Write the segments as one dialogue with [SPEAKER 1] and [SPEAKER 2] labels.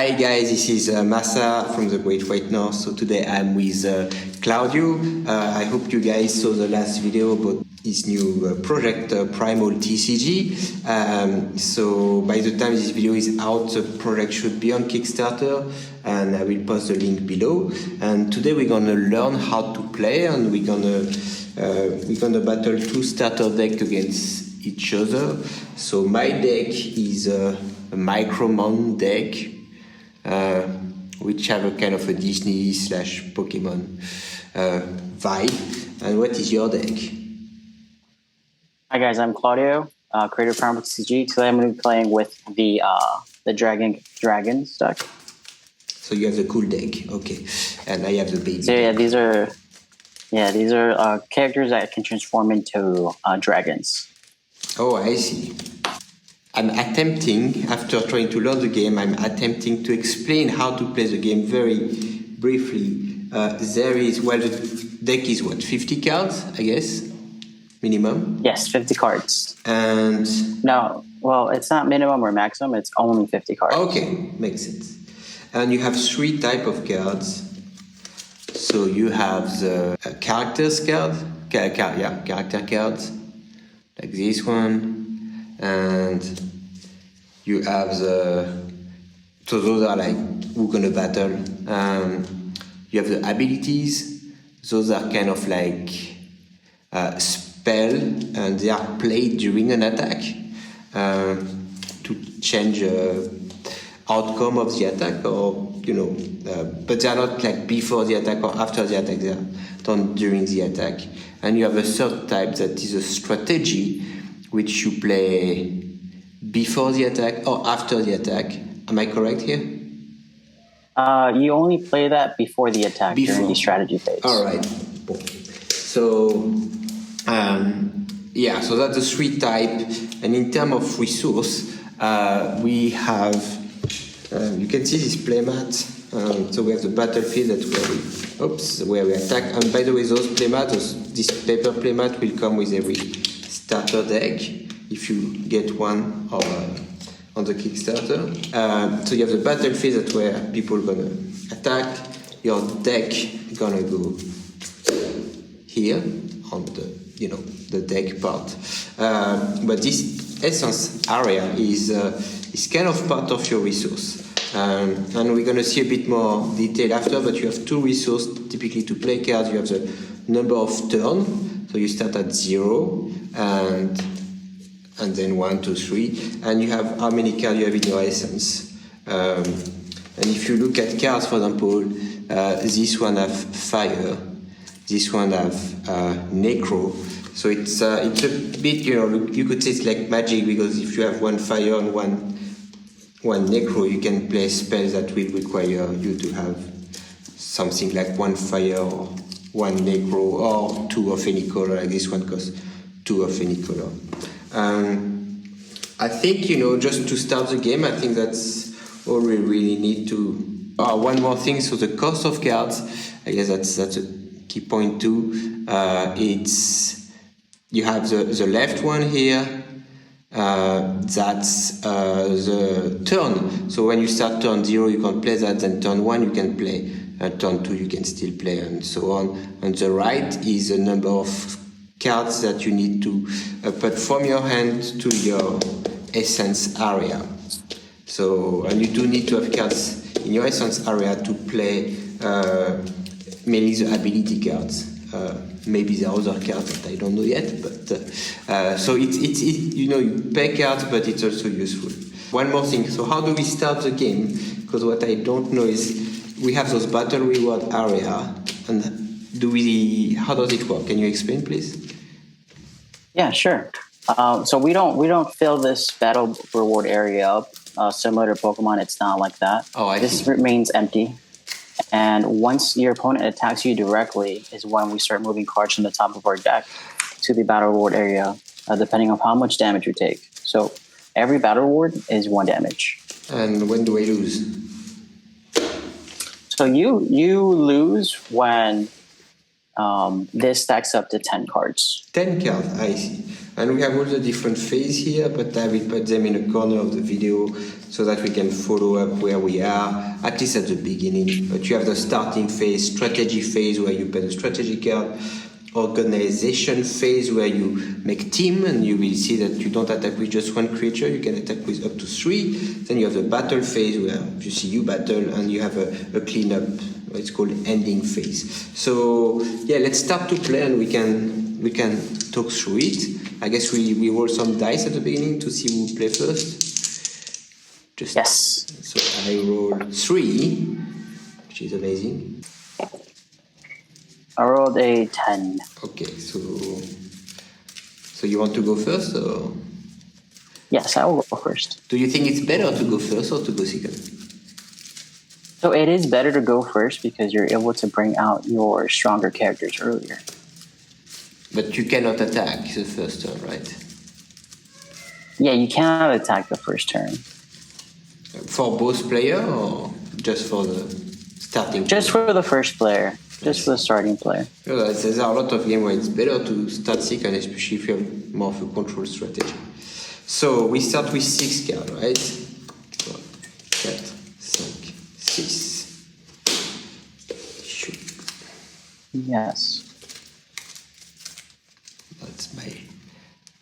[SPEAKER 1] Hi guys, this is Masa from the Great White North. So today I'm with Claudio. I hope you guys saw the last video about his new project, Primal TCG. So by the time this video is out, the project should be on Kickstarter, and I will post the link below. And today we're gonna learn how to play, and we're gonna battle two starter decks against each other. So my deck is a Micromon deck, which have a kind of a Disney / Pokemon vibe. And what is your deck?
[SPEAKER 2] Hi guys, I'm Claudio, creator of Primal TCG. Today I'm going to be playing with the Dragons deck.
[SPEAKER 1] So you have the cool deck, okay, and I have the baby.
[SPEAKER 2] So these are characters that can transform into dragons.
[SPEAKER 1] Oh, I see. I'm attempting, after trying to learn the game, I'm attempting to explain how to play the game very briefly. The deck is what, 50 cards, I guess, minimum?
[SPEAKER 2] Yes, 50 cards.
[SPEAKER 1] And...
[SPEAKER 2] No, well, it's not minimum or maximum, it's only 50 cards.
[SPEAKER 1] Okay, makes sense. And you have three types of cards. So you have the characters card, character cards, like this one. And you have so those are like who gonna battle. You have the abilities. Those are kind of like spell, and they are played during an attack to change outcome of the attack, or but they are not like before the attack or after the attack. They are done during the attack. And you have a third type that is a strategy, which you play before the attack or after the attack. Am I correct here?
[SPEAKER 2] You only play that before the attack, during the strategy phase.
[SPEAKER 1] All right. So, so that's the three type. And in terms of resource, we have, you can see this playmat. So we have the battlefield where we attack. And by the way, those playmats, this paper playmat will come with every starter deck, if you get one on the Kickstarter. So you have the battlefield, that's where people are gonna attack. Your deck is gonna go here on the deck part. But this essence area is kind of part of your resource. And we're gonna see a bit more detail after, but you have two resources typically to play cards. You have the number of turns, so you start at 0, and then 1, 2, 3, and you have how many cards you have in your essence. And if you look at cards, for example, this one have fire, this one have necro. So it's a bit, you could say it's like magic, because if you have one fire and one necro, you can play spells that will require you to have something like one fire or one necro, or 2 of any color, like this one costs 2 of any color. I think, just to start the game, I think that's all we really need to... one more thing, so the cost of cards, I guess that's a key point too. You have the left one here, that's the turn. So when you start turn 0, you can play that, then turn 1 you can play, turn 2 you can still play, and so on. On the right is the number of cards that you need to put from your hand to your essence area. So, and you do need to have cards in your essence area to play mainly the ability cards. Maybe there are other cards that I don't know yet, but so it's you pay cards, but it's also useful. One more thing. So how do we start the game? Because what I don't know is we have those battle reward area, and how does it work? Can you explain, please?
[SPEAKER 2] Yeah, sure. So we don't fill this battle reward area up. Similar to Pokemon, it's not like that.
[SPEAKER 1] Oh,
[SPEAKER 2] this remains empty. And once your opponent attacks you directly is when we start moving cards from the top of our deck to the battle reward area, depending on how much damage you take. So every battle reward is 1 damage.
[SPEAKER 1] And when do I lose?
[SPEAKER 2] So you lose when this stacks up to 10 cards.
[SPEAKER 1] 10 cards, I see. And we have all the different phases here, but I will put them in a corner of the video so that we can follow up where we are, at least at the beginning. But you have the starting phase, strategy phase, where you play the strategy card, organization phase, where you make team, and you will see that you don't attack with just one creature, you can attack with up to 3. Then you have the battle phase, where you see you battle, and you have a cleanup, it's called ending phase. So yeah, let's start to play, and we can talk through it. I guess we roll some dice at the beginning to see who play first.
[SPEAKER 2] Yes.
[SPEAKER 1] So I roll 3, which is amazing.
[SPEAKER 2] I rolled a 10.
[SPEAKER 1] Okay, so you want to go first, or?
[SPEAKER 2] Yes, I will go first.
[SPEAKER 1] Do you think it's better to go first or to go second?
[SPEAKER 2] So it is better to go first because you're able to bring out your stronger characters earlier.
[SPEAKER 1] But you cannot attack the first turn, right?
[SPEAKER 2] Yeah, you cannot attack the first turn.
[SPEAKER 1] For both players or just for the starting player?
[SPEAKER 2] Just for the first player. Just for the starting player.
[SPEAKER 1] There are a lot of games where it's better to start second, especially if you have more of a control strategy. So we start with 6 cards, right? 1, 4, 5, 6. Shoot.
[SPEAKER 2] Yes.
[SPEAKER 1] That's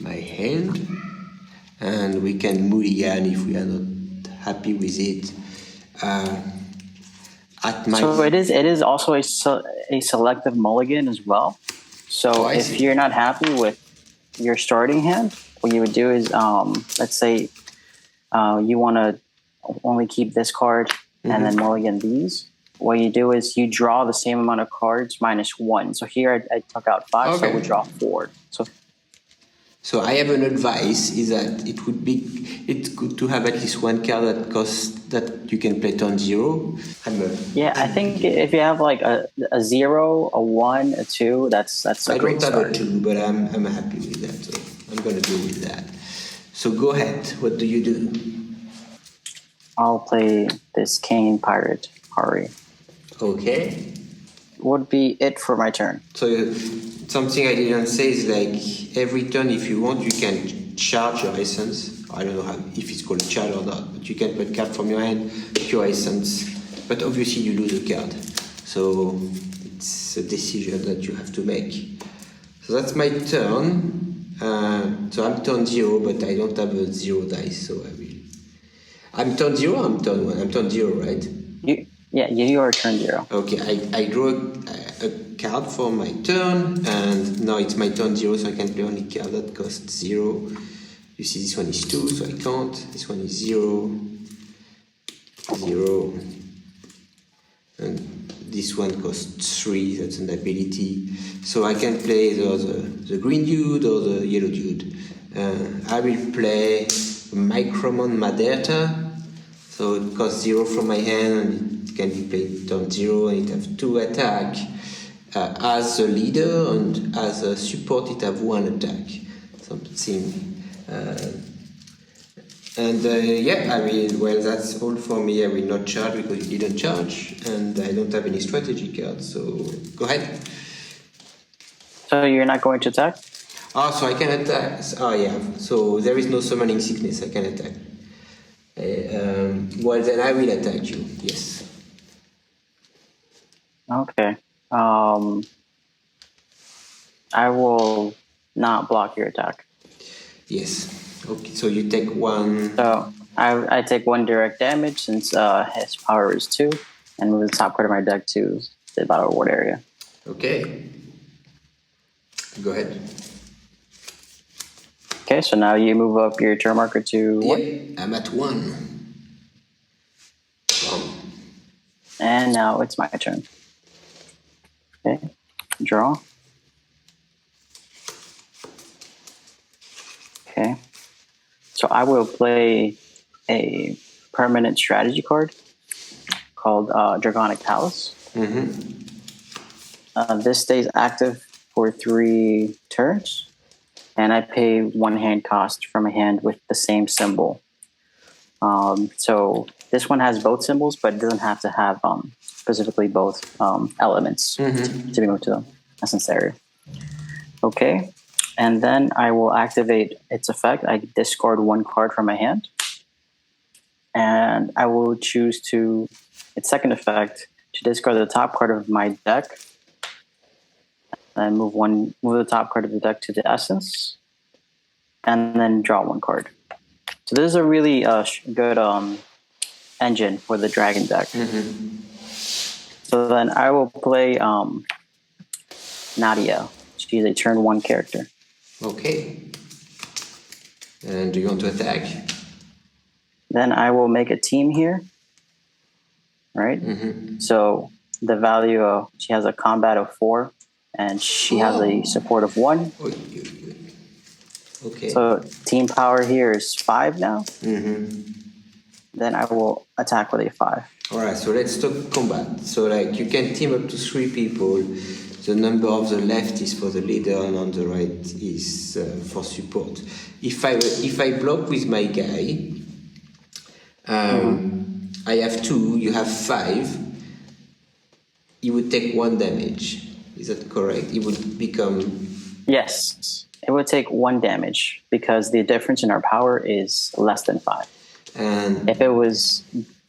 [SPEAKER 1] my hand. And we can mulligan if we are not happy with it.
[SPEAKER 2] So it is also a selective mulligan as well. So if you're not happy with your starting hand, what you would do is, let's say you want to only keep this card and then mulligan these. What you do is you draw the same amount of cards minus 1. So here I took out 5, so I would draw 4.
[SPEAKER 1] So I have an advice is that it's good to have at least one card that you can play turn 0.
[SPEAKER 2] I think if you have like a 0, a 1, a 2, that's a great start.
[SPEAKER 1] I don't have a 2, but I'm happy with that. So I'm going to go with that. So go ahead. What do you do?
[SPEAKER 2] I'll play this Cane Pirate Hari.
[SPEAKER 1] Okay.
[SPEAKER 2] Would be it for my turn.
[SPEAKER 1] So something I didn't say is like every turn, if you want, you can charge your essence. I don't know if it's called charge or not, but you can put card from your hand to your essence. But obviously you lose a card. So it's a decision that you have to make. So that's my turn. So I'm turn 0, but I don't have a 0 dice, so I will. I'm turn 0 or I'm turn 1? I'm turn 0, right?
[SPEAKER 2] You are turn 0.
[SPEAKER 1] Okay, I draw a card for my turn, and now it's my turn 0, so I can play only card that costs 0. You see, this one is 2, so I can't. This one is 0, 0, and this one costs 3. That's an ability. So I can play either the green dude or the yellow dude. I will play Micromon Maderta. So it costs 0 from my hand, and it can be played turn 0, and it has 2 attack. As a leader and as a support, it has 1 attack. Something. That's all for me. I will not charge because you didn't charge, and I don't have any strategy cards. So go ahead.
[SPEAKER 2] So you're not going to attack?
[SPEAKER 1] So I can attack. So there is no summoning sickness. I can attack. Then I will attack you. Yes.
[SPEAKER 2] Okay. I will not block your attack.
[SPEAKER 1] Yes. Okay. So you take 1.
[SPEAKER 2] So I take 1 direct damage since his power is 2, and move the top card of my deck to the battle reward area.
[SPEAKER 1] Okay. Go ahead.
[SPEAKER 2] Okay, so now you move up your turn marker to 1.
[SPEAKER 1] Yeah, I'm at 1.
[SPEAKER 2] And now it's my turn. Okay, draw. Okay, so I will play a permanent strategy card called Dragonic Palace. This stays active for 3 turns, and I pay 1 hand cost from a hand with the same symbol. So this one has both symbols, but it doesn't have to have specifically both elements to be moved to them. That's necessary. Okay, And then I will activate its effect. I discard one card from my hand. And I will choose its second effect, to discard the top card of my deck. And move the top card of the deck to the essence. And then draw one card. So this is a really good engine for the dragon deck. So then I will play Nadia. She's a turn 1 character.
[SPEAKER 1] Okay. And do you want to attack?
[SPEAKER 2] Then I will make a team here. Right? So the value of, she has a combat of 4, and she has a support of 1.
[SPEAKER 1] Okay.
[SPEAKER 2] So team power here is 5 now. Then I will attack with a 5.
[SPEAKER 1] All right, so let's talk combat. So like you can team up to 3 people. The number of the left is for the leader, and on the right is for support. If I block with my guy, I have 2. You have 5. He would take 1 damage. Is that correct? It would become.
[SPEAKER 2] Yes, it would take 1 damage because the difference in our power is less than 5.
[SPEAKER 1] And
[SPEAKER 2] if it was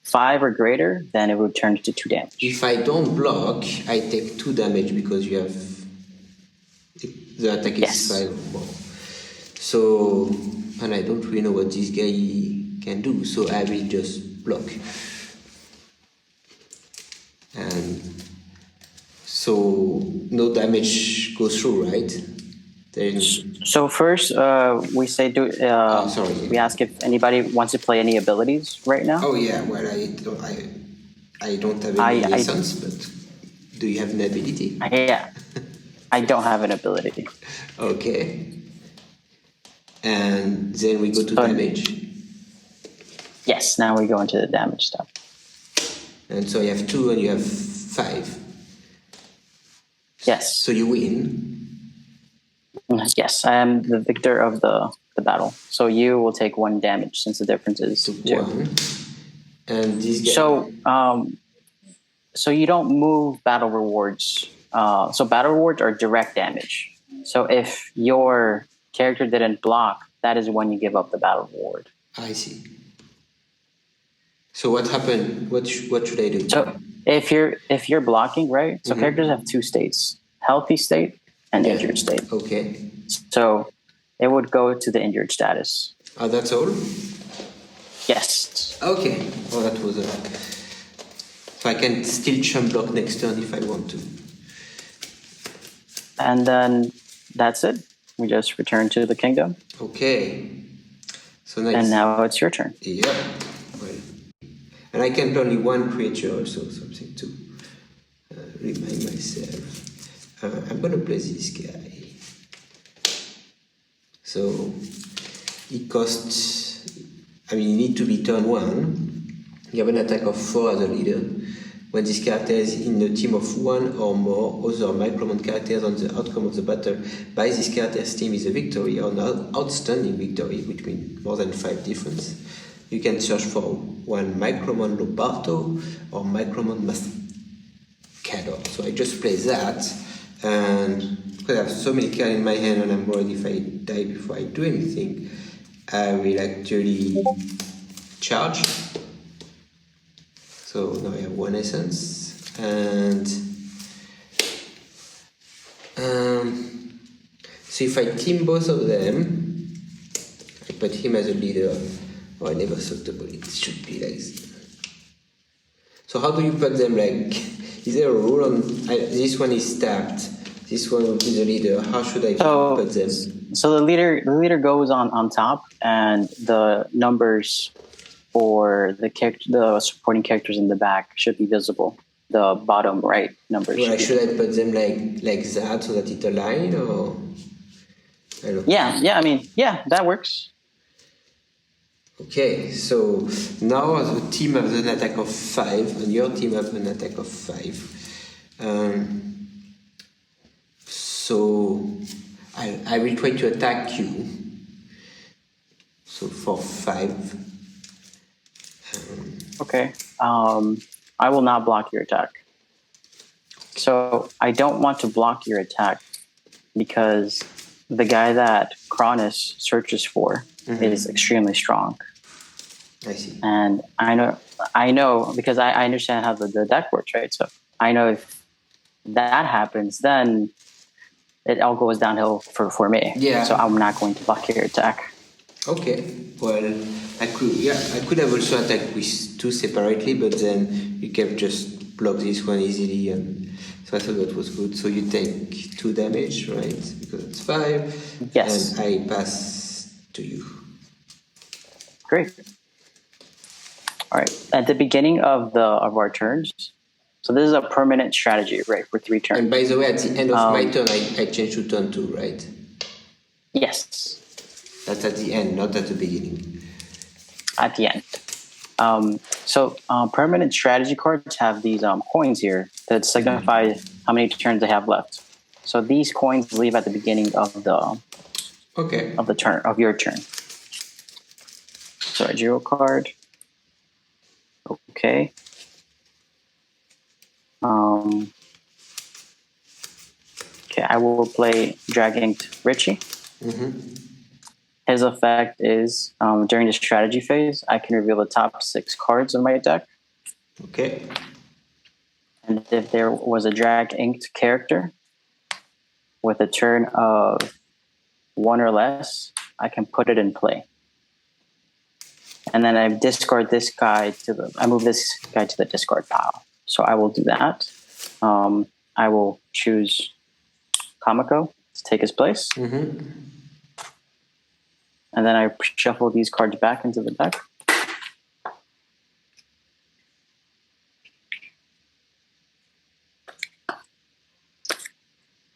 [SPEAKER 2] 5 or greater, then it would turn to 2 damage.
[SPEAKER 1] If I don't block, I take 2 damage because you have the attack is 5 or more. So, and I don't really know what this guy can do, so I will just block. And so no damage goes through, right?
[SPEAKER 2] So first, we say we ask if anybody wants to play any abilities right now.
[SPEAKER 1] Oh yeah, well I don't have any essence, but do you have an ability?
[SPEAKER 2] Yeah, I don't have an ability.
[SPEAKER 1] Okay. And then we go to damage.
[SPEAKER 2] Yes, now we go into the damage stuff.
[SPEAKER 1] And so you have 2 and you have 5.
[SPEAKER 2] Yes.
[SPEAKER 1] So you win.
[SPEAKER 2] Yes, I am the victor of the battle. So you will take 1 damage since the difference is 2.
[SPEAKER 1] 1. And this guy.
[SPEAKER 2] So you don't move battle rewards. So battle rewards are direct damage. So if your character didn't block, that is when you give up the battle reward.
[SPEAKER 1] I see. So what happened? What should I do?
[SPEAKER 2] So if you're blocking, right? So characters have 2 states: healthy state and injured state.
[SPEAKER 1] Okay.
[SPEAKER 2] So it would go to the injured status.
[SPEAKER 1] Oh, that's all?
[SPEAKER 2] Yes.
[SPEAKER 1] Okay. Oh, that was so I can still chump block next turn if I want to.
[SPEAKER 2] And then that's it. We just return to the kingdom.
[SPEAKER 1] Okay. So next.
[SPEAKER 2] And now it's your turn.
[SPEAKER 1] Yeah. Well, and I can play only 1 creature also, something to remind myself. I'm going to play this guy. So it costs, you need to be turn 1. You have an attack of 4 as a leader. When this character is in a team of 1 or more other Micromon characters, on the outcome of the battle by this character's team is a victory or an outstanding victory, which means more than 5 difference. You can search for 1 Micromon Lobarto or Micromon Mascador. So I just play that. And because I have so many cards in my hand and I'm worried if I die before I do anything, I will actually charge. So now I have 1 essence. And so if I team both of them, I put him as a leader. Oh, I never thought about it. It should be like this. So how do you put them like... Is there a rule on this one is tapped? This one will be the leader. How should I put them?
[SPEAKER 2] So the leader goes on top, and the numbers for the supporting characters in the back should be visible. The bottom right numbers.
[SPEAKER 1] Well, should I put them like that so that it align or? I don't know.
[SPEAKER 2] Yeah, that works.
[SPEAKER 1] Okay, so now the team has an attack of 5, and your team has an attack of 5. So I will try to attack you. So for 5.
[SPEAKER 2] Okay. I will not block your attack. So I don't want to block your attack because the guy that Cronus searches for is extremely strong.
[SPEAKER 1] I see.
[SPEAKER 2] And I know because I understand how the deck works, right? So I know if that happens, then it all goes downhill for me.
[SPEAKER 1] Yeah.
[SPEAKER 2] So I'm not going to block your attack.
[SPEAKER 1] Okay. Well, I could have also attacked with two separately, but then you can just block this one easily, and so I thought that was good. So you take 2 damage, right? Because it's 5.
[SPEAKER 2] Yes.
[SPEAKER 1] And I pass to you.
[SPEAKER 2] Great. All right. At the beginning of our turns, so this is a permanent strategy, right? For 3 turns.
[SPEAKER 1] And by the way, at the end of my turn, I change to turn 2, right?
[SPEAKER 2] Yes.
[SPEAKER 1] That's at the end, not at the beginning.
[SPEAKER 2] At the end. So permanent strategy cards have these coins here that signify how many turns they have left. So these coins leave at the beginning of the turn of your turn. So a zero card. Okay. Okay, I will play Drag-Inked Richie. His effect is, during the strategy phase, I can reveal the top 6 cards of my deck.
[SPEAKER 1] Okay.
[SPEAKER 2] And if there was a Drag-Inked character with a turn of 1 or less, I can put it in play. And then I discard this guy I move this guy to the discard pile. So I will do that. I will choose Kamiko to take his place. And then I shuffle these cards back into the deck.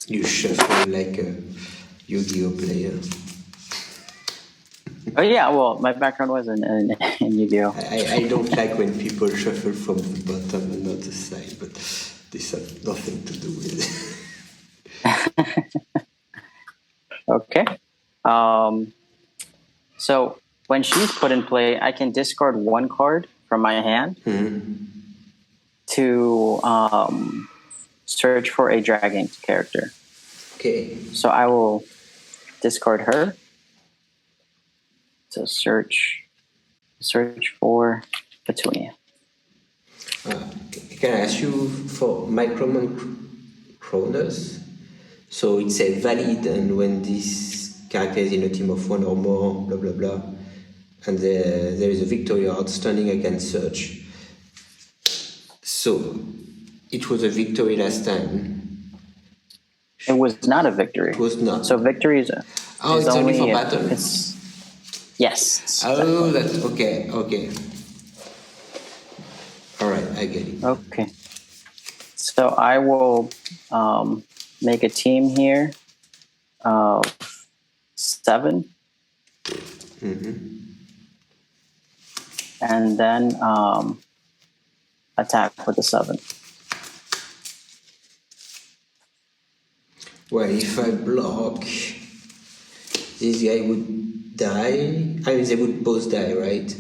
[SPEAKER 1] You shuffle like a Yu-Gi-Oh player.
[SPEAKER 2] Oh yeah, well, my background was in Yu-Gi-Oh.
[SPEAKER 1] I don't like when people shuffle from the bottom and not the side, but this has nothing to do with it.
[SPEAKER 2] Okay. So when she's put in play, I can discard 1 card from my hand to search for a dragon character.
[SPEAKER 1] Okay.
[SPEAKER 2] So I will discard her. So search for Petunia.
[SPEAKER 1] Can I ask you for Micromon Cronus? So it's a valid, and when this character is in a team of 1 or more, blah blah blah, and there is a victory or outstanding, I can search. So it was a victory last time.
[SPEAKER 2] It was not a victory.
[SPEAKER 1] It was not.
[SPEAKER 2] So victory is
[SPEAKER 1] it's only for battle.
[SPEAKER 2] Yes.
[SPEAKER 1] Oh, that's okay. Okay. All right, I get it.
[SPEAKER 2] Okay. So I will make a team here of 7. And then attack with the 7.
[SPEAKER 1] Well, if I block, this guy would die. I mean, they would both die, right?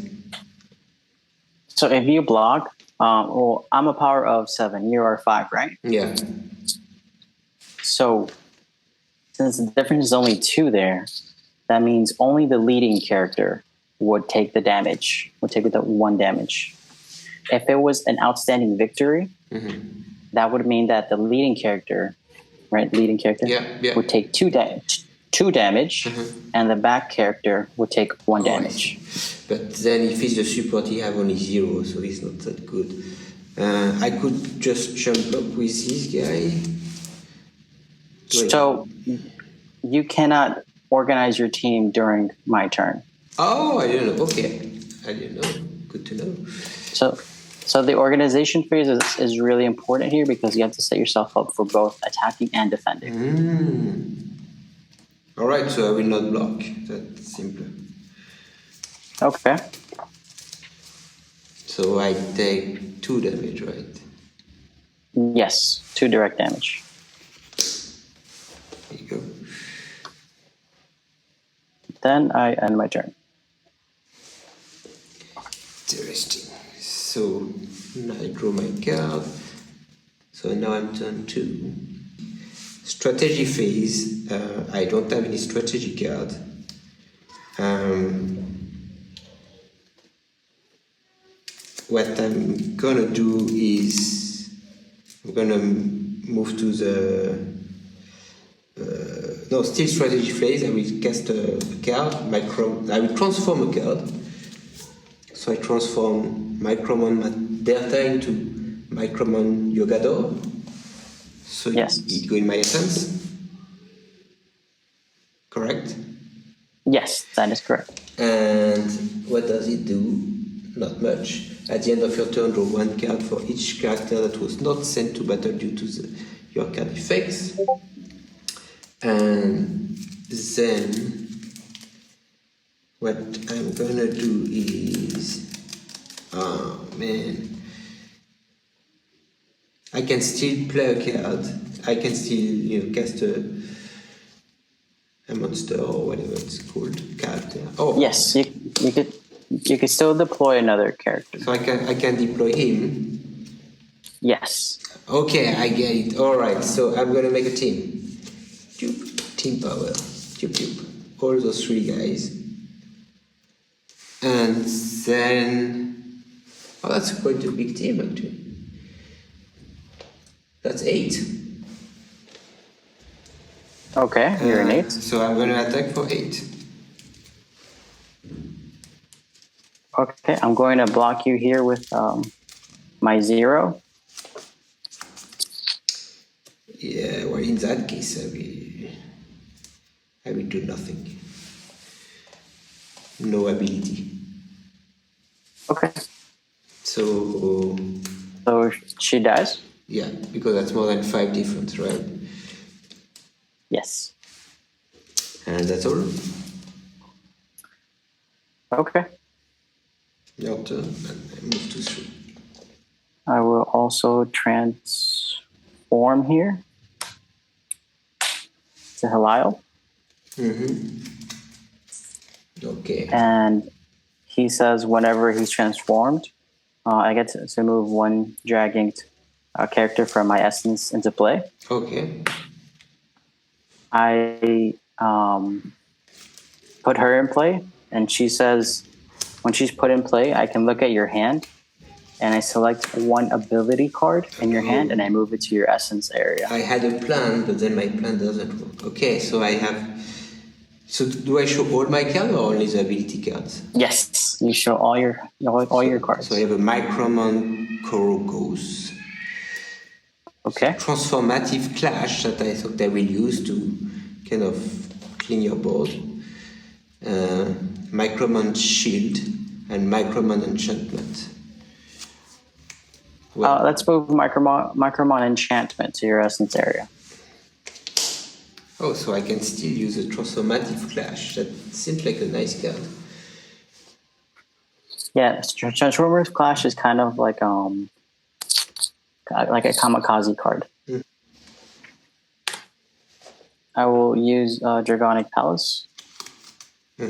[SPEAKER 2] So if you block, well, I'm a power of 7. You are 5, right?
[SPEAKER 1] Yeah.
[SPEAKER 2] So since the difference is only 2 there, that means only the leading character would take the damage, would take the 1 damage. If it was an outstanding victory, that would mean that the leading character, right, would take 2 damage, and the back character would take 1 damage.
[SPEAKER 1] But then if he's the support, he have only 0, so he's not that good. I could just jump up with this guy. Wait.
[SPEAKER 2] So you cannot organize your team during my turn.
[SPEAKER 1] Oh, I didn't know. Okay. I didn't know. Good to know.
[SPEAKER 2] So the organization phase is really important here because you have to set yourself up for both attacking and defending.
[SPEAKER 1] All right, so I will not block. That's simpler.
[SPEAKER 2] Okay.
[SPEAKER 1] So I take 2 damage, right?
[SPEAKER 2] Yes, 2 direct damage.
[SPEAKER 1] There you go.
[SPEAKER 2] Then I end my turn.
[SPEAKER 1] Interesting. So now I draw my card. So now I'm turn 2. Strategy phase. I don't have any strategy card. What I'm gonna do is I'm gonna move to the still strategy phase. I will cast a card. I will transform a card. So I transform Micromon Delta into Micromon Yogador. So
[SPEAKER 2] Yes.
[SPEAKER 1] it go in my essence. Correct?
[SPEAKER 2] Yes, that is correct.
[SPEAKER 1] And what does it do? Not much. At the end of your turn, draw one card for each character that was not sent to battle due to your card effects. And then what I'm gonna do is, oh man, I can still play a card. I can still, cast a monster or whatever it's called, character. Oh
[SPEAKER 2] Yes, you could still deploy another character.
[SPEAKER 1] so I can deploy him.
[SPEAKER 2] Yes.
[SPEAKER 1] Okay, I get it. All right, so I'm gonna make a team. Team power. All those three guys. And then, that's quite a big team actually. That's 8.
[SPEAKER 2] Okay, you're an 8.
[SPEAKER 1] So I'm gonna attack for 8.
[SPEAKER 2] Okay, I'm going to block you here with my 0.
[SPEAKER 1] Yeah, well, in that case, I will do nothing. No ability.
[SPEAKER 2] Okay.
[SPEAKER 1] So
[SPEAKER 2] she dies?
[SPEAKER 1] yeah, because that's more than 5 difference, right?
[SPEAKER 2] Yes.
[SPEAKER 1] And that's all.
[SPEAKER 2] Okay.
[SPEAKER 1] Your turn, and I move to 3.
[SPEAKER 2] I will also transform here to Halil.
[SPEAKER 1] Okay.
[SPEAKER 2] And he says whenever he's transformed, I get to move one dragging character from my essence into play.
[SPEAKER 1] Okay.
[SPEAKER 2] I put her in play, and she says when she's put in play, I can look at your hand, and I select one ability card in your hand, and I move it to your essence area.
[SPEAKER 1] I had a plan, but then my plan doesn't work. Okay, so I have... So do I show all my cards or only the ability cards?
[SPEAKER 2] Yes, you show all your cards.
[SPEAKER 1] So I have a Micromon Korokos.
[SPEAKER 2] Okay.
[SPEAKER 1] Transformative Clash that I thought I will use to kind of clean your board. Micromon Shield and Micromon Enchantment. Well,
[SPEAKER 2] Let's move Micromon Enchantment to your essence area.
[SPEAKER 1] oh, so I can still use a Transformative Clash. That seems like a nice card.
[SPEAKER 2] Yeah, Transformers Clash is kind of like a kamikaze card. I will use Dragonic Palace. I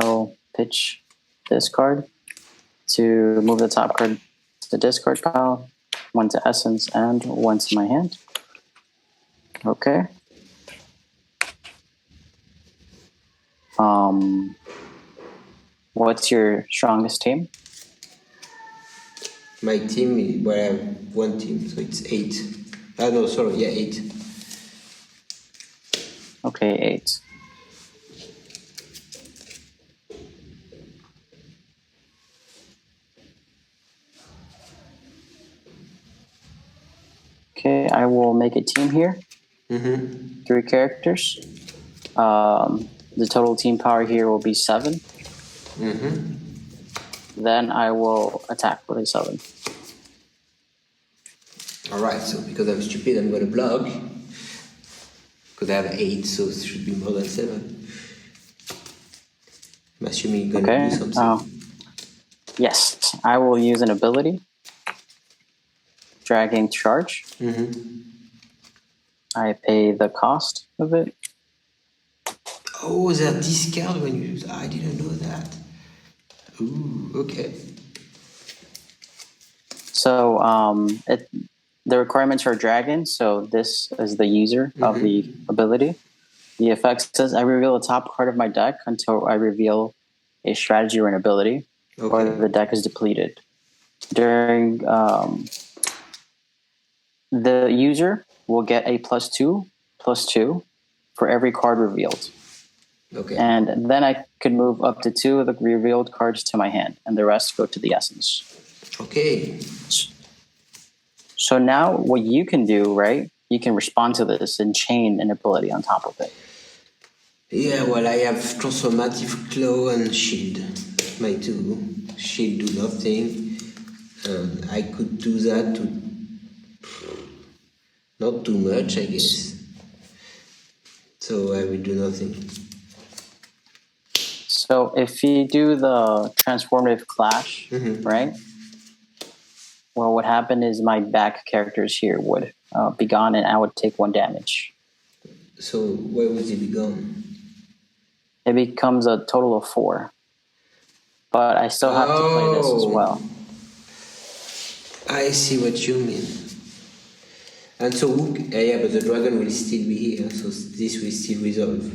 [SPEAKER 2] will pitch this card to move the top card to the discard pile, one to essence, and one to my hand. Okay. What's your strongest team?
[SPEAKER 1] My team, well, I have one team, so it's 8. No, sorry, yeah, 8.
[SPEAKER 2] Okay, 8. Okay, I will make a team here. 3 characters. The total team power here will be 7. Then I will attack with a 7.
[SPEAKER 1] Alright, so because I'm stupid, I'm gonna block. Because I have 8, so it should be more than 7. I'm assuming you're gonna do something.
[SPEAKER 2] Yes, I will use an ability. Dragging Charge. I pay the cost of it.
[SPEAKER 1] Oh, that discard when you use... I didn't know that. Ooh, okay.
[SPEAKER 2] So the requirements are dragon. So this is the user of the ability. The effect says I reveal the top card of my deck until I reveal a strategy or an ability, or the deck is depleted. During the user will get a +2/+2 for every card revealed.
[SPEAKER 1] Okay.
[SPEAKER 2] And then I could move up to 2 of the revealed cards to my hand, and the rest go to the essence.
[SPEAKER 1] Okay.
[SPEAKER 2] So now what you can do, right? You can respond to this and chain an ability on top of it.
[SPEAKER 1] Yeah, well, I have Transformative Claw and Shield. My two. Shield do nothing. I could do that to... Not too much, I guess. So I will do nothing.
[SPEAKER 2] So if you do the transformative clash, right? Well, what happened is my back characters here would be gone, and I would take 1 damage.
[SPEAKER 1] So where would they be gone?
[SPEAKER 2] It becomes a total of 4. But I still have to play this as well.
[SPEAKER 1] I see what you mean. And so, yeah, but the dragon will still be here, so this will still resolve.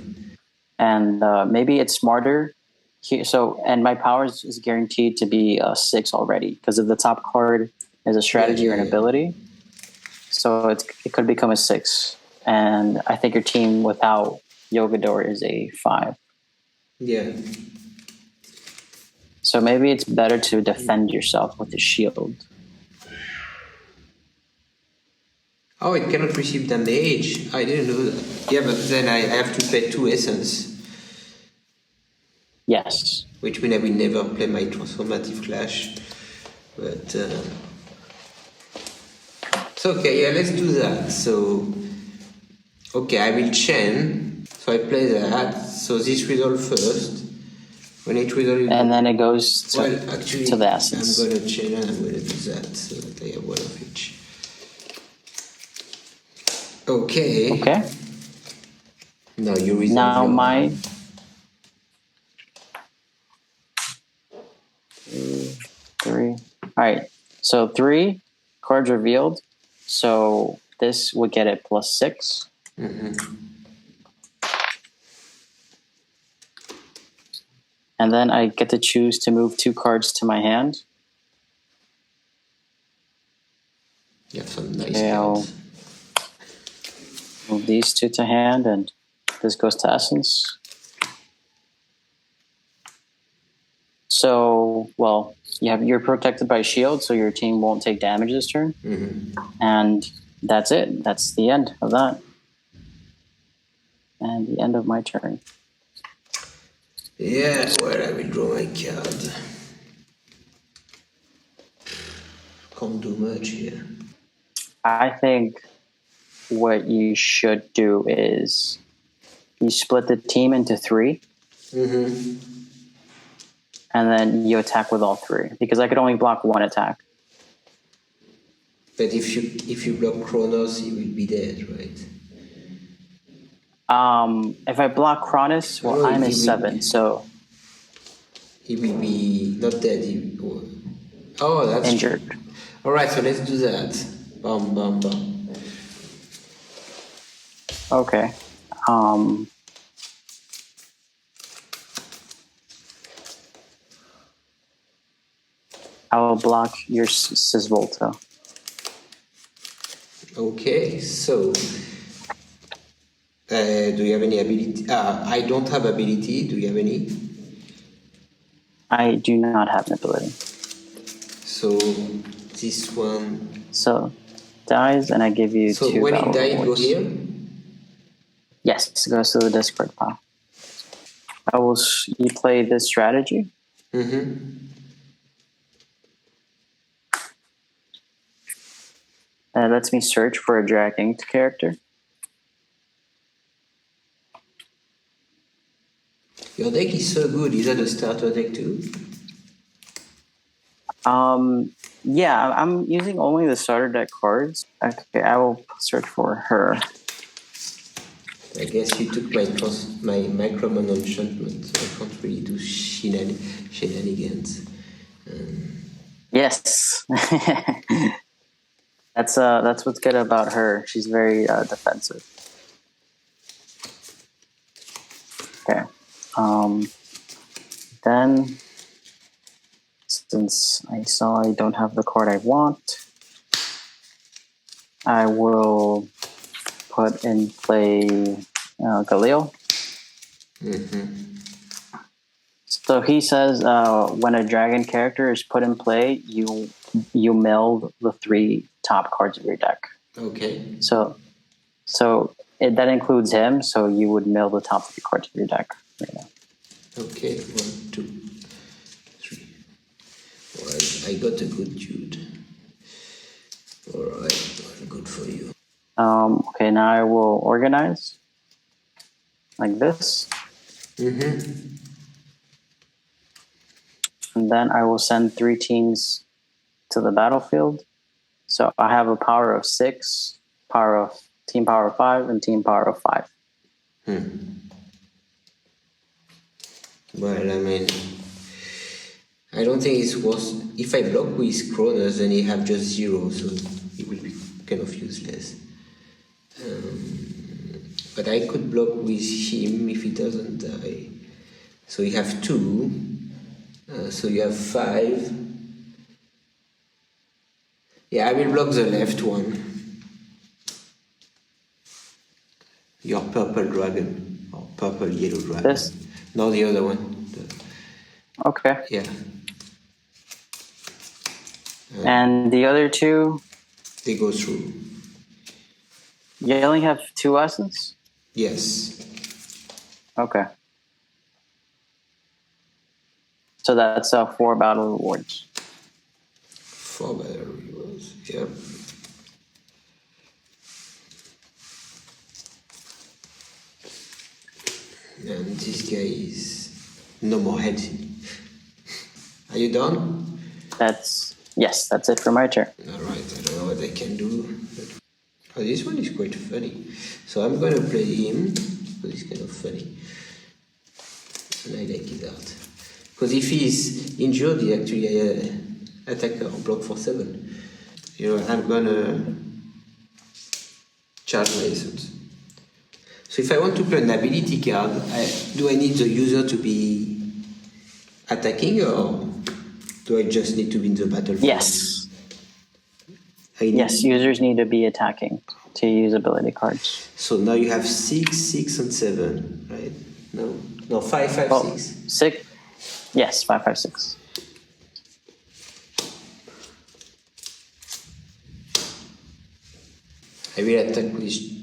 [SPEAKER 2] And maybe it's smarter here. So, and my powers is guaranteed to be 6 already, because if the top card is a strategy or an ability, so it could become a 6. And I think your team without Yogador is a 5.
[SPEAKER 1] Yeah.
[SPEAKER 2] So maybe it's better to defend yourself with a shield.
[SPEAKER 1] Oh, it cannot receive damage. I didn't know that. Yeah, but then I have to pay 2 essence.
[SPEAKER 2] Yes.
[SPEAKER 1] Which means I will never play my Transformative Clash. But... So, okay, yeah, let's do that. So... Okay, I will chain. So I play that. So this resolve first. When it resolves...
[SPEAKER 2] And then it goes to,
[SPEAKER 1] well, actually,
[SPEAKER 2] to the essence.
[SPEAKER 1] I'm going to chain and I'm going to do that. So that I have 1 of each. Okay.
[SPEAKER 2] Okay.
[SPEAKER 1] Now you resolve.
[SPEAKER 2] Now my... 2, 3. All right. So 3 cards revealed. So this would get it +6. And then I get to choose to move 2 cards to my hand.
[SPEAKER 1] You have some nice
[SPEAKER 2] I'll
[SPEAKER 1] cards.
[SPEAKER 2] move these 2 to hand, and this goes to essence. So, well, you're protected by shield, so your team won't take damage this turn. And that's it. That's the end of that. And the end of my turn.
[SPEAKER 1] Yeah, well, I will draw my card. Can't do much here.
[SPEAKER 2] I think what you should do is you split the team into 3. And then you attack with all 3, because I could only block 1 attack.
[SPEAKER 1] But if you block Kronos, he will be dead, right?
[SPEAKER 2] If I block Cronus, well, I'm a 7, so...
[SPEAKER 1] He will be not dead. Oh, that's...
[SPEAKER 2] Injured.
[SPEAKER 1] Alright, so let's do that. Bam, bam, bam.
[SPEAKER 2] Okay. I will block your Sisvolta.
[SPEAKER 1] Okay, so... do you have any ability? I don't have ability. Do you have any?
[SPEAKER 2] I do not have an ability.
[SPEAKER 1] So this one...
[SPEAKER 2] So dies, and I give you 2
[SPEAKER 1] So when it
[SPEAKER 2] battle
[SPEAKER 1] dies, go
[SPEAKER 2] rewards.
[SPEAKER 1] here?
[SPEAKER 2] Yes, it goes to the discard pile. You play this strategy. It lets me search for a Drag Inked character.
[SPEAKER 1] Your deck is so good. Is that a starter deck too?
[SPEAKER 2] Yeah, I'm using only the starter deck cards. Okay, I will search for her.
[SPEAKER 1] I guess you took my Micromon enchantment, so I can't really do shenanigans.
[SPEAKER 2] Yes. That's what's good about her. She's very defensive. Okay. Then, since I saw I don't have the card I want, I will put in play Galil. So he says when a dragon character is put in play, you mill the 3 top cards of your deck.
[SPEAKER 1] Okay.
[SPEAKER 2] So that includes him. So you would mill the top 3 cards of your deck right now.
[SPEAKER 1] Okay, 1, 2, 3. Alright, I got a good dude. Alright, good for you.
[SPEAKER 2] Okay, now I will organize like this. And then I will send 3 teams to the battlefield. So I have a power of 6, team power of 5, and team power of 5.
[SPEAKER 1] Well, I mean, I don't think it's worth. If I block with Kronos, then he have just 0, so he will be kind of useless. But I could block with him if he doesn't die. So you have 2. So you have 5. Yeah, I will block the left one. Your purple dragon. Or purple yellow dragon.
[SPEAKER 2] This?
[SPEAKER 1] No, the other one.
[SPEAKER 2] Okay.
[SPEAKER 1] Yeah.
[SPEAKER 2] And the other 2?
[SPEAKER 1] They go through.
[SPEAKER 2] You only have 2 lessons?
[SPEAKER 1] Yes.
[SPEAKER 2] Okay. So that's 4 battle rewards.
[SPEAKER 1] 4 battle rewards. Yep. And this guy is no more healthy. Are you done?
[SPEAKER 2] That's it for my turn.
[SPEAKER 1] Alright, I don't know what I can do. Oh, this one is quite funny. So I'm going to play him, because he's kind of funny. And I like his art. Because if he's injured, he actually attack or block for 7. You know, I'm going to charge my essence. So if I want to play an ability card, do I need the user to be attacking, or do I just need to be in the battlefield?
[SPEAKER 2] Yes. Yes, users need to be attacking to use ability cards.
[SPEAKER 1] So now you have 6, 6, and 7, right? No, 5, 5, 6.
[SPEAKER 2] 6. Yes, 5, 5, 6.
[SPEAKER 1] I will attack with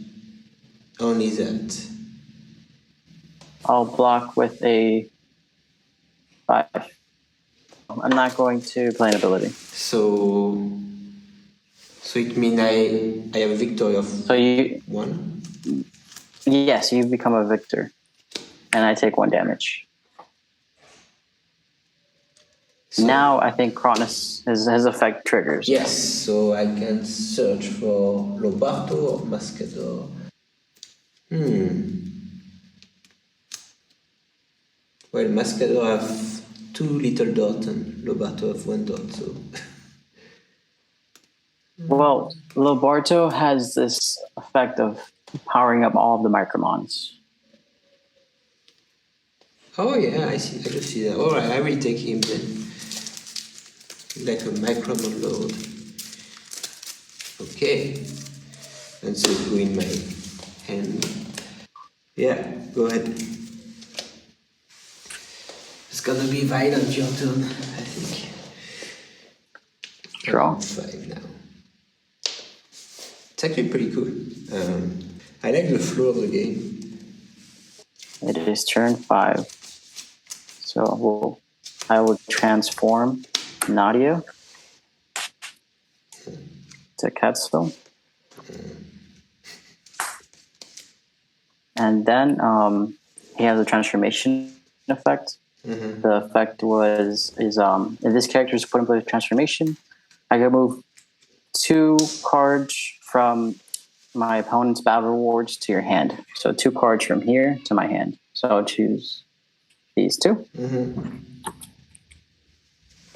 [SPEAKER 1] only that.
[SPEAKER 2] I'll block with a 5. I'm not going to play an ability.
[SPEAKER 1] So it means I have a victory of 1?
[SPEAKER 2] Yes, you become a victor. And I take 1 damage. So now I think Cronus, his effect triggers.
[SPEAKER 1] Yes, so I can search for Lobarto or Mascador. Well, Mascador have 2 little dots and Lobarto have 1 dot, so...
[SPEAKER 2] Well, Lobarto has this effect of powering up all of the Micromons.
[SPEAKER 1] Oh yeah, I see. I just see that. Alright, I will take him then. Like a Micromon load. Okay. And so go in my hand. Yeah, go ahead. It's gonna be violent, your turn, I think.
[SPEAKER 2] Draw.
[SPEAKER 1] 5 now. It's actually pretty cool. I like the flow of the game.
[SPEAKER 2] It is turn 5. So I will transform Nadia to Quetzal. And then he has a transformation effect. The effect is if this character is put in place transformation, I can move 2 cards from my opponent's battle rewards to your hand. So 2 cards from here to my hand. So I'll choose these 2.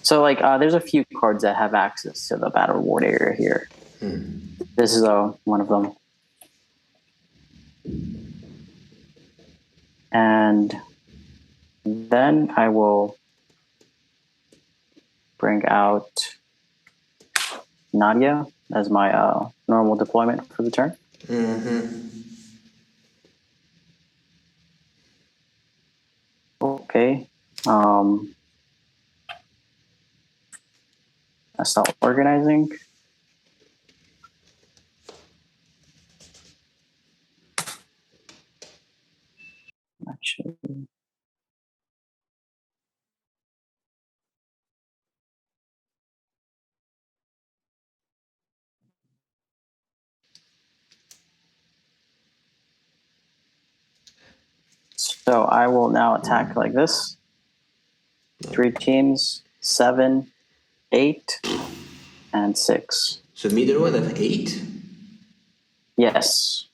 [SPEAKER 2] So there's a few cards that have access to the battle reward area here. This is one of them. And then I will bring out Nadia as my normal deployment for the turn. Okay. I start organizing. Actually, so I will now attack like this. 3 teams, 7, 8, and 6.
[SPEAKER 1] The middle one have 8?
[SPEAKER 2] Yes.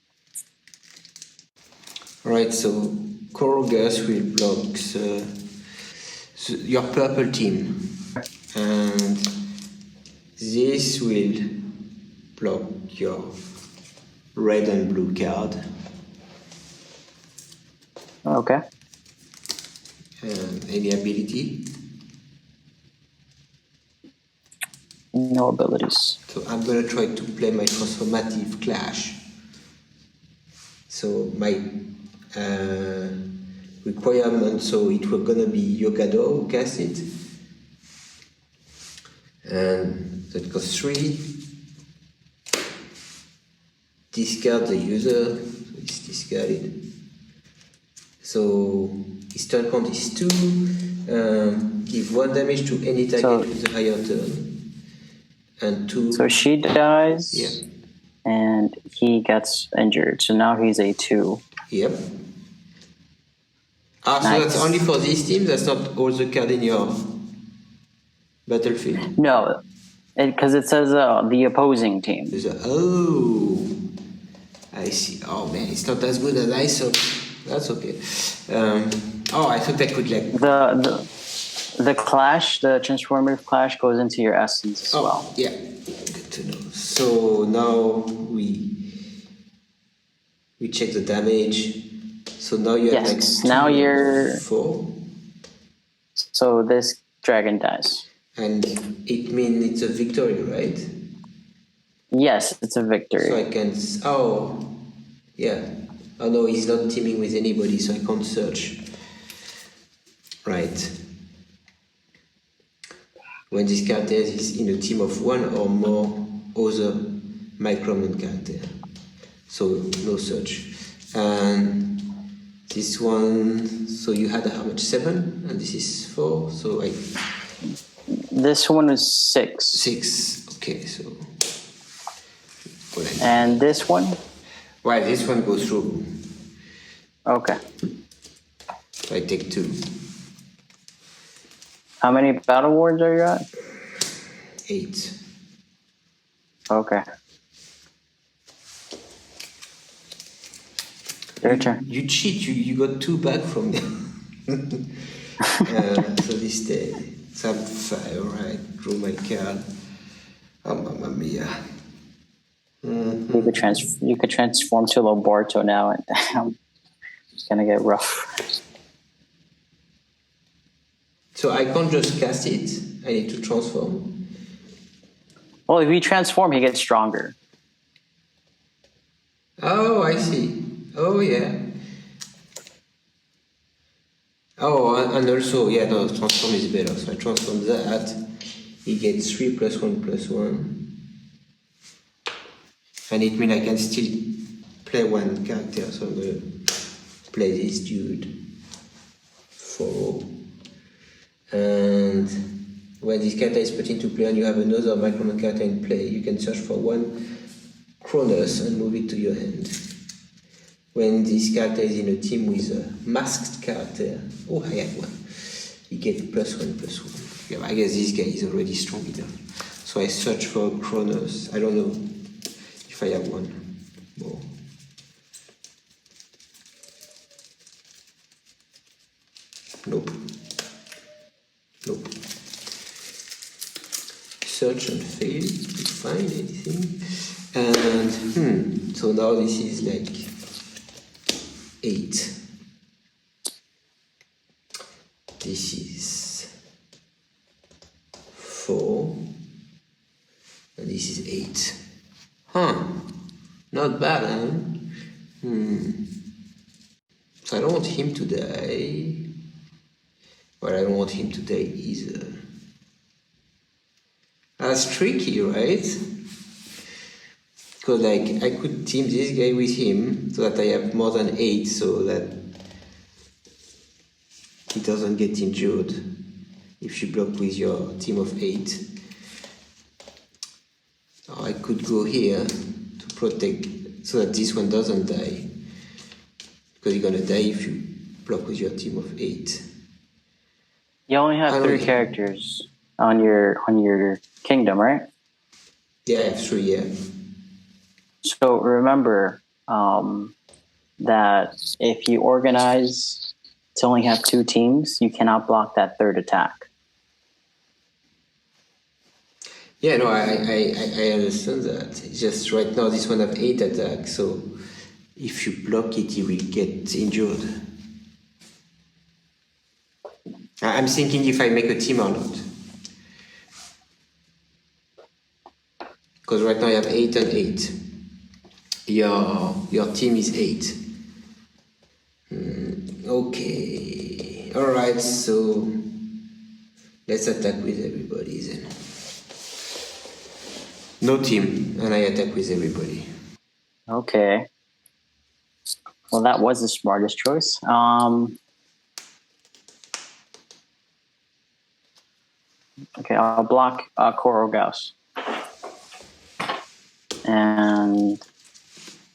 [SPEAKER 1] Alright, so Corgus will block your purple team. And this will block your red and blue card.
[SPEAKER 2] Okay.
[SPEAKER 1] And any ability?
[SPEAKER 2] No abilities.
[SPEAKER 1] So I'm gonna try to play my transformative clash. So my requirement, so it was gonna be Yokado who cast it. And that costs 3. Discard the user, so it's discarded. So his turn count is 2. Give 1 damage to any target with a higher turn. And 2.
[SPEAKER 2] So she dies.
[SPEAKER 1] Yeah.
[SPEAKER 2] And he gets injured. So now he's a 2.
[SPEAKER 1] Yep. So that's only for this team? That's not all the cards in your battlefield?
[SPEAKER 2] No, because it says the opposing team.
[SPEAKER 1] I see. Oh man, it's not as good as I thought. That's okay. I thought I could like...
[SPEAKER 2] The clash, the transformative clash goes into your essence as well.
[SPEAKER 1] Yeah, good to know. So now we check the damage. So now you have like 2
[SPEAKER 2] now you're
[SPEAKER 1] 4.
[SPEAKER 2] So this dragon dies.
[SPEAKER 1] And it means it's a victory, right?
[SPEAKER 2] Yes, it's a victory.
[SPEAKER 1] So I can... yeah. Oh no, he's not teaming with anybody, so I can't search. Right. When this character is in a team of 1 or more other Micromon character. So no search. And this one, so you had how much? 7? And this is 4, so
[SPEAKER 2] This one is 6.
[SPEAKER 1] 6, okay, so...
[SPEAKER 2] And this one?
[SPEAKER 1] Well, this one goes through.
[SPEAKER 2] Okay.
[SPEAKER 1] So I take 2.
[SPEAKER 2] How many battle wards are you at?
[SPEAKER 1] 8.
[SPEAKER 2] Okay. Your turn.
[SPEAKER 1] You cheat, you got 2 back from them. So this day, so I'm 5, alright, draw my card. Oh, mamma mia.
[SPEAKER 2] You could transform to Loborto now, and it's gonna get rough.
[SPEAKER 1] So I can't just cast it, I need to transform.
[SPEAKER 2] Well, if you transform, he gets stronger.
[SPEAKER 1] Oh, I see. Oh, yeah. Oh, and also, yeah, no, transform is better. So I transform that. He gets 3 + 1 + 1. And it means I can still play 1 character. So I'm going to play this dude. 4. And when this character is put into play and you have another Micromon character in play, you can search for 1 Cronus and move it to your hand. When this character is in a team with a masked character, I have 1. He gets +1 + 1. Yeah, I guess this guy is already strong enough. So I search for Cronus. I don't know if I have 1 more. Nope. search and fail to find anything. And so now this is like 8. This is 4. And this is 8. Not bad, huh? So I don't want him to die. But I don't want him to die either. That's tricky, right? Because like I could team this guy with him so that I have more than 8 so that he doesn't get injured if you block with your team of 8. Or I could go here to protect so that this one doesn't die. Because you're gonna die if you block with your team of 8.
[SPEAKER 2] You only have 3 characters on your kingdom, right?
[SPEAKER 1] Yeah, I have 3, yeah.
[SPEAKER 2] So remember that if you organize to only have 2 teams, you cannot block that 3rd attack.
[SPEAKER 1] Yeah, no, I understand that. It's just right now this one have 8 attacks, so if you block it, you will get injured. I'm thinking if I make a team or not. Because right now you have 8 and 8. Your team is 8. Okay. Alright, so let's attack with everybody then. No team, and I attack with everybody.
[SPEAKER 2] Okay. Well, that was the smartest choice. Okay, I'll block Korogaus. And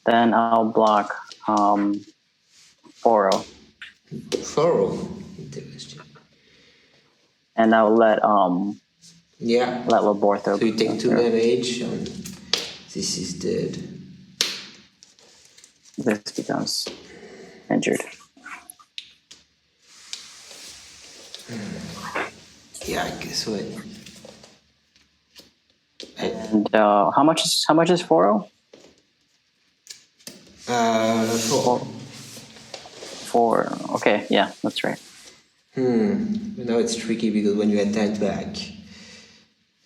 [SPEAKER 2] then I'll block Foro.
[SPEAKER 1] Foro? Interesting.
[SPEAKER 2] And I'll let
[SPEAKER 1] yeah.
[SPEAKER 2] let Labortho.
[SPEAKER 1] So you take 2 damage and this is dead.
[SPEAKER 2] This becomes injured.
[SPEAKER 1] Yeah, I guess what.
[SPEAKER 2] And how much is Foro?
[SPEAKER 1] 4.
[SPEAKER 2] 4. Okay, yeah, that's right.
[SPEAKER 1] Now it's tricky because when you attack back,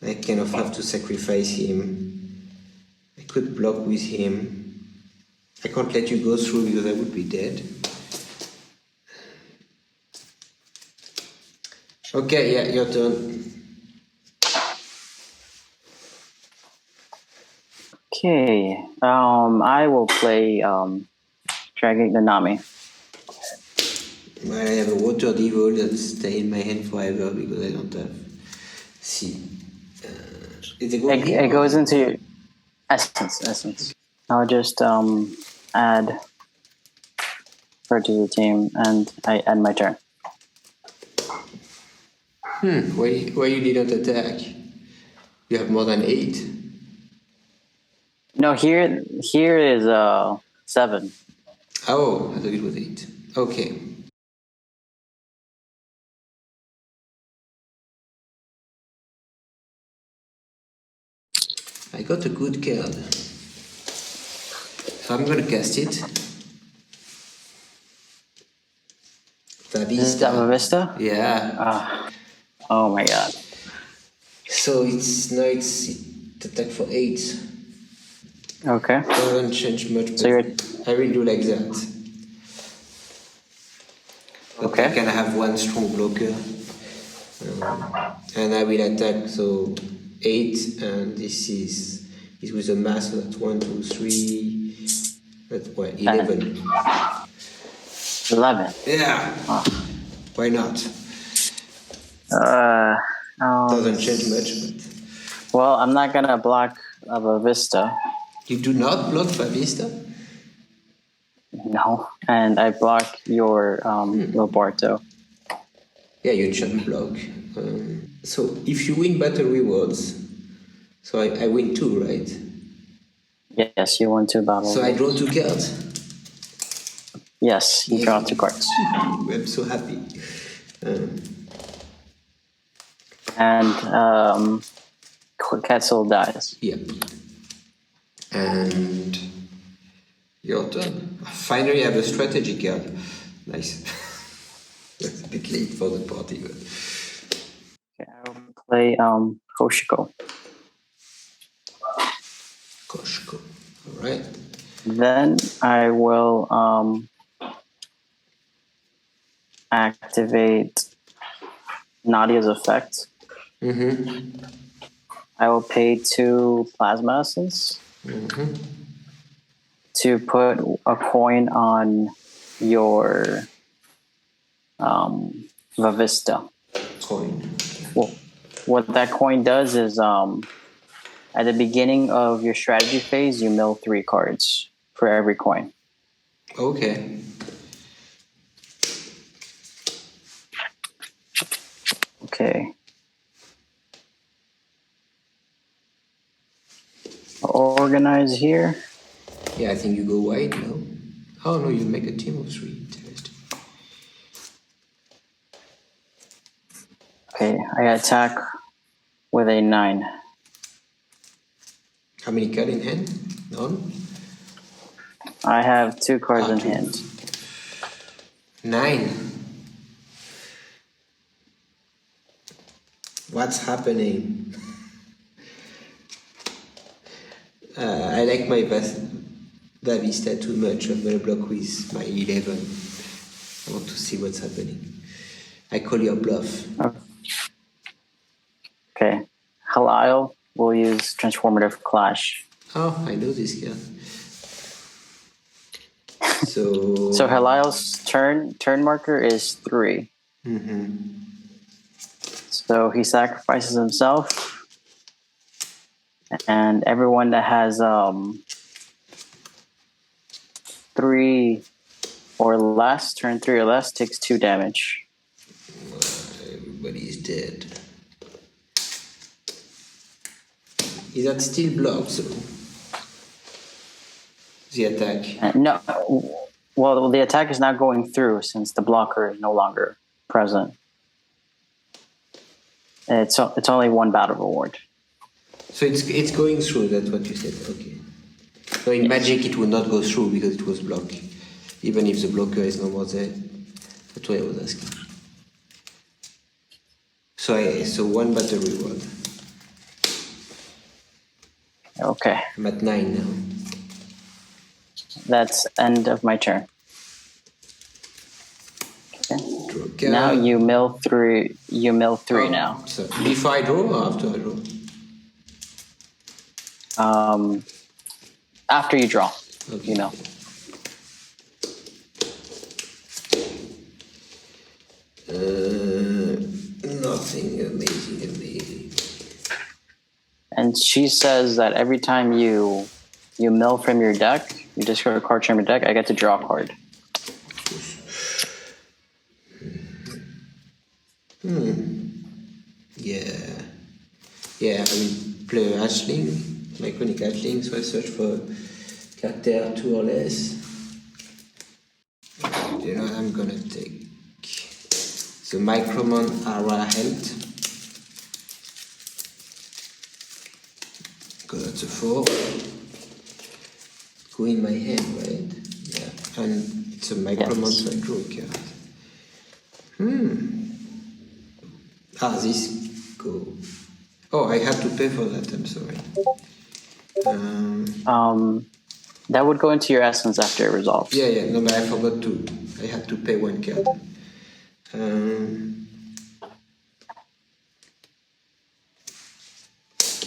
[SPEAKER 1] I kind of have to sacrifice him. I could block with him. I can't let you go through because I would be dead. Okay, yeah, your turn.
[SPEAKER 2] Okay, I will play Dragon Nanami.
[SPEAKER 1] Well, I have a water devil that stay in my hand forever because I don't have. See,
[SPEAKER 2] it goes into essence. I'll just add her to the team, and I end my turn.
[SPEAKER 1] Why you didn't attack? You have more than 8.
[SPEAKER 2] No, here is 7.
[SPEAKER 1] Oh, I thought it was 8. Okay. I got a good card. So I'm gonna cast it.
[SPEAKER 2] Is that Vista?
[SPEAKER 1] Yeah.
[SPEAKER 2] Oh my god.
[SPEAKER 1] So it's attack for 8.
[SPEAKER 2] Okay.
[SPEAKER 1] Doesn't change much, but
[SPEAKER 2] So
[SPEAKER 1] I will do like that.
[SPEAKER 2] Okay.
[SPEAKER 1] I can have 1 strong blocker. And I will attack, so 8, and this is with a mass, so that's 1, 2, 3, that's what, 11.
[SPEAKER 2] 11.
[SPEAKER 1] Yeah.
[SPEAKER 2] Oh.
[SPEAKER 1] Why not? Doesn't change much, but.
[SPEAKER 2] Well, I'm not gonna block a Vista.
[SPEAKER 1] You do not block Favista?
[SPEAKER 2] No, and I block your Roberto.
[SPEAKER 1] Yeah, you shouldn't block. So if you win battle rewards, so I win 2, right?
[SPEAKER 2] Yes, you won 2 battles.
[SPEAKER 1] So I draw 2 cards.
[SPEAKER 2] Yes, you draw 2 cards.
[SPEAKER 1] I'm so happy.
[SPEAKER 2] Quetzal dies.
[SPEAKER 1] Yep. And your turn. Finally, I have a strategy card. Nice. That's a bit late for the party, but
[SPEAKER 2] Okay, I will play Hoshiko.
[SPEAKER 1] Koshko. All right.
[SPEAKER 2] Then I will activate Nadia's effect.
[SPEAKER 1] Mm-hmm.
[SPEAKER 2] I will pay 2 plasma essence to put a coin on your Vavista.
[SPEAKER 1] Coin.
[SPEAKER 2] Well, what that coin does is at the beginning of your strategy phase, you mill 3 cards for every coin.
[SPEAKER 1] Okay.
[SPEAKER 2] Okay. I'll organize here.
[SPEAKER 1] Yeah, I think you go white, no? Oh, no, you make a team of 3. Interesting.
[SPEAKER 2] Okay, I attack with a 9.
[SPEAKER 1] How many cards in hand? None?
[SPEAKER 2] I have 2 cards in
[SPEAKER 1] 2.
[SPEAKER 2] hand.
[SPEAKER 1] 9. What's happening? I like my Vavista too much. I'm gonna block with my 11. I want to see what's happening. I call your bluff.
[SPEAKER 2] Okay. Halil will use Transformative Clash.
[SPEAKER 1] Oh, I know this guy. So.
[SPEAKER 2] So Halil's turn marker is 3. So he sacrifices himself, and everyone that has 3 or less, turn 3 or less, takes 2 damage.
[SPEAKER 1] Everybody's dead. Is that still blocked? So the attack.
[SPEAKER 2] No. Well, the attack is not going through since the blocker is no longer present. It's only 1 battle reward.
[SPEAKER 1] So it's going through. That's what you said. Okay. So in Magic, it will not go through because it was blocked, even if the blocker is no more there. That's what I was asking. So 1 battle reward.
[SPEAKER 2] Okay.
[SPEAKER 1] I'm at 9 now.
[SPEAKER 2] That's end of my turn. Okay.
[SPEAKER 1] Draw a card.
[SPEAKER 2] Now you mill 3. You mill 3 now.
[SPEAKER 1] So before I draw or after I draw?
[SPEAKER 2] After you draw,
[SPEAKER 1] Okay.
[SPEAKER 2] you mill.
[SPEAKER 1] Nothing amazing.
[SPEAKER 2] And she says that every time you mill from your deck, you discard a card from your deck, I get to draw a card.
[SPEAKER 1] Yeah, I will play Hatchling, Micronic Hatchling, so I search for character 2 or less. You know, I'm gonna take the Micromon Ara Health. Because that's a 4. Go in my hand, right? Yeah, and it's a Micromon, so I draw a card. This go. Oh, I had to pay for that, I'm sorry.
[SPEAKER 2] That would go into your essence after it resolves.
[SPEAKER 1] Yeah, no, but I forgot to. I had to pay 1 card.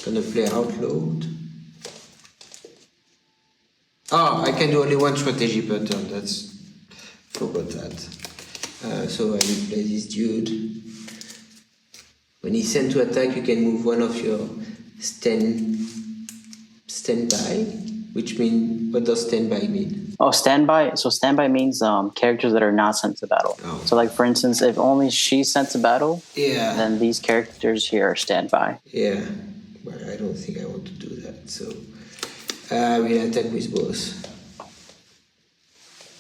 [SPEAKER 1] Gonna play Outload. Oh, I can do only 1 strategy per turn. Forgot that. So I will play this dude. When he's sent to attack, you can move 1 of your standby, which means, what does standby mean?
[SPEAKER 2] Oh, standby. So standby means characters that are not sent to battle.
[SPEAKER 1] Oh.
[SPEAKER 2] So like, for instance, if only she's sent to battle,
[SPEAKER 1] Yeah.
[SPEAKER 2] then these characters here are standby.
[SPEAKER 1] Yeah, well, I don't think I want to do that. So I will attack with both.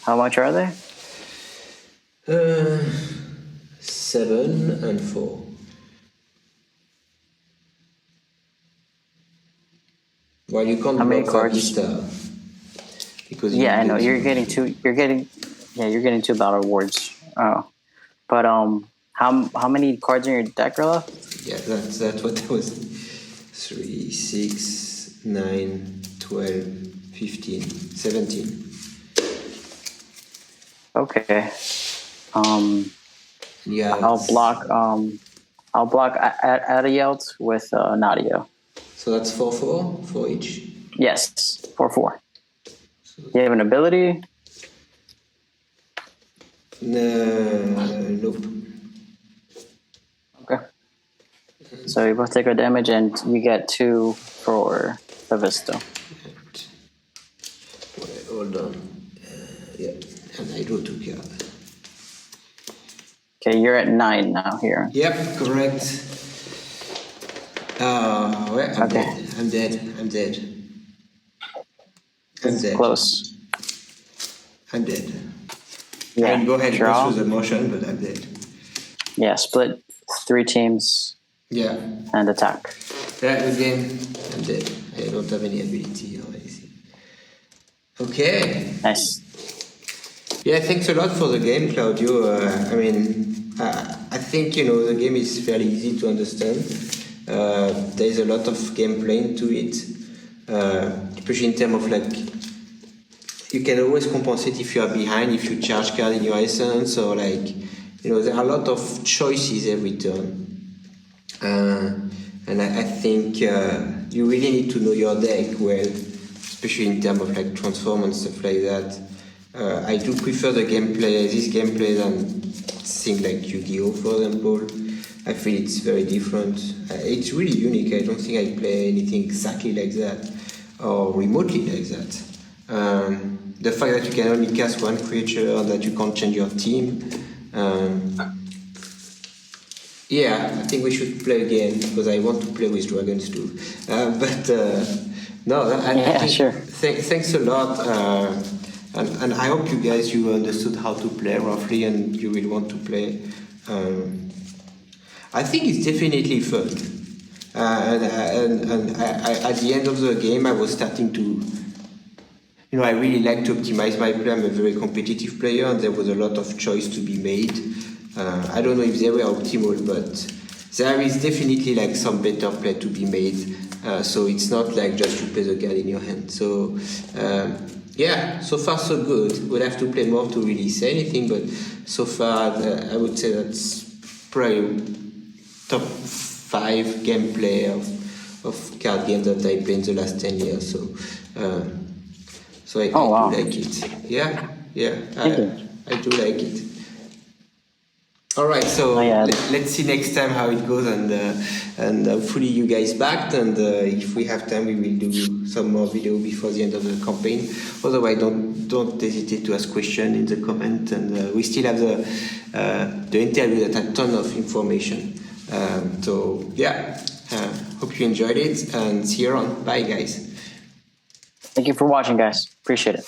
[SPEAKER 2] How much are they?
[SPEAKER 1] 7 and 4. Well, you can't
[SPEAKER 2] How many
[SPEAKER 1] block
[SPEAKER 2] cards?
[SPEAKER 1] Vista because
[SPEAKER 2] Yeah, I
[SPEAKER 1] you
[SPEAKER 2] know
[SPEAKER 1] get
[SPEAKER 2] you're getting two. You're getting two battle rewards. But how many cards in your deck are left?
[SPEAKER 1] Yeah, that's what I was. 3, 6, 9, 12, 15, 17.
[SPEAKER 2] Okay.
[SPEAKER 1] Yeah.
[SPEAKER 2] I'll block. I'll block Adielt with Nadia.
[SPEAKER 1] So that's 4 for each.
[SPEAKER 2] Yes, 4/4. You have an ability.
[SPEAKER 1] Nope.
[SPEAKER 2] Okay. So you both take a damage, and you get 2 for the Vista.
[SPEAKER 1] Wait, hold on. Yeah, and I draw 2 cards.
[SPEAKER 2] Okay, you're at 9 now here.
[SPEAKER 1] Yep, correct. Well, I'm
[SPEAKER 2] Okay.
[SPEAKER 1] dead. I'm dead. I'm dead. I'm
[SPEAKER 2] It's
[SPEAKER 1] dead.
[SPEAKER 2] close.
[SPEAKER 1] I'm dead.
[SPEAKER 2] Yeah.
[SPEAKER 1] I can go ahead and
[SPEAKER 2] Draw.
[SPEAKER 1] go through the motion, but I'm dead.
[SPEAKER 2] Yeah, split 3 teams
[SPEAKER 1] Yeah.
[SPEAKER 2] and attack.
[SPEAKER 1] Yeah, again, I'm dead. I don't have any ability or anything. Okay.
[SPEAKER 2] Nice.
[SPEAKER 1] Yeah, thanks a lot for the game, Claudio. I think the game is fairly easy to understand. There is a lot of gameplay into it, especially in terms of you can always compensate if you are behind, if you charge card in your essence, or there are a lot of choices every turn. And I think you really need to know your deck well, especially in terms of transform and stuff like that. I do prefer this gameplay than things like Yu-Gi-Oh, for example. I feel it's very different. It's really unique. I don't think I play anything exactly like that or remotely like that. The fact that you can only cast one creature and that you can't change your team. Yeah, I think we should play again because I want to play with dragons too. I think
[SPEAKER 2] sure.
[SPEAKER 1] Thanks a lot. And I hope you understood how to play roughly and you will want to play. I think it's definitely fun. At the end of the game, I was starting to. I really like to optimize my play. I'm a very competitive player, and there was a lot of choice to be made. I don't know if they were optimal, but there is definitely some better play to be made. So it's not just you play the card in your hand. So yeah, so far so good. We'll have to play more to really say anything, but so far I would say that's probably top 5 gameplay of card games that I played in the last 10 years. So I do like it. Yeah, I do like it. All right, so let's see next time how it goes, and hopefully you guys backed, and if we have time, we will do some more video before the end of the campaign. Otherwise, don't hesitate to ask questions in the comment, and we still have the interview that had a ton of information. So yeah, hope you enjoyed it, and see you around. Bye, guys.
[SPEAKER 2] Thank you for watching, guys. Appreciate it.